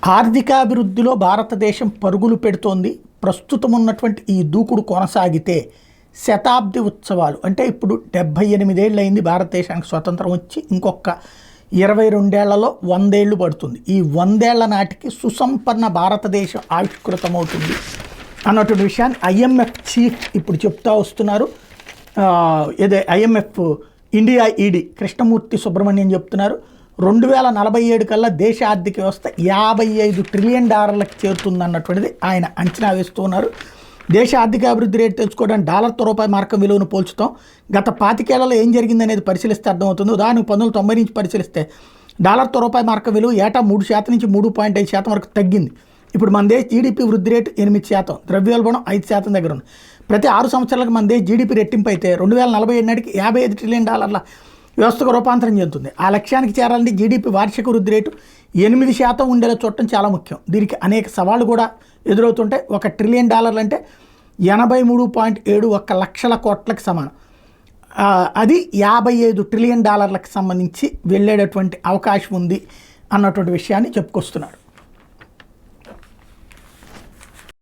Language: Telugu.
ఆర్థికాభివృద్ధిలో భారతదేశం పరుగులు పెడుతోంది. ప్రస్తుతం ఉన్నటువంటి ఈ దూకుడు కొనసాగితే శతాబ్ది ఉత్సవాలు అంటే ఇప్పుడు 78 ఏళ్ళు అయింది భారతదేశానికి స్వతంత్రం వచ్చి, ఇంకొక 22 ఏళ్లలో 100 ఏళ్ళు పడుతుంది. ఈ 100 ఏళ్ల నాటికి సుసంపన్న భారతదేశం ఆవిష్కృతమవుతుంది అన్నటువంటి విషయాన్ని IMF చీఫ్ ఇప్పుడు చెప్తా వస్తున్నారు. IMF India ED Krishnamurthy Subrahmanyam చెప్తున్నారు. 2047 కల్లా దేశ ఆర్థిక వ్యవస్థ $55 ట్రిలియన్ చేరుతుందన్నటువంటిది ఆయన అంచనా వేస్తూ ఉన్నారు. దేశ ఆర్థిక అభివృద్ధి రేటు తెలుసుకోవడానికి డాలర్తో రూపాయి మార్కం విలువను పోల్చుతాం. గత 25 ఏళ్లలో ఏం జరిగిందనేది పరిశీలిస్తే అర్థమవుతుంది. ఉదాహరణకు 1990 నుంచి పరిశీలిస్తే డాలర్తో రూపాయి మార్కం విలువ ఏటా 3% నుంచి 3.5% వరకు తగ్గింది. ఇప్పుడు మన దేశ జీడిపి వృద్ధి రేటు 8%, ద్రవ్యోల్బణం 5% దగ్గర ఉంది. ప్రతి 6 సంవత్సరాలకు మన దేశ జీడిపి రెట్టింపు అయితే 2047 నాటికి $55 ట్రిలియన్ వ్యవస్థకు రూపాంతరం చెందుతుంది. ఆ లక్ష్యానికి చేరాలంటే జీడిపి వార్షిక వృద్ధి రేటు 8% ఉండేలా చూడటం చాలా ముఖ్యం. దీనికి అనేక సవాళ్లు కూడా ఎదురవుతుంటాయి. $1 ట్రిలియన్ అంటే 83.71 లక్షల కోట్లకు సమానం. అది $55 ట్రిలియన్ సంబంధించి వెళ్ళేటటువంటి అవకాశం ఉంది అన్నటువంటి విషయాన్ని చెప్పుకొస్తున్నారు.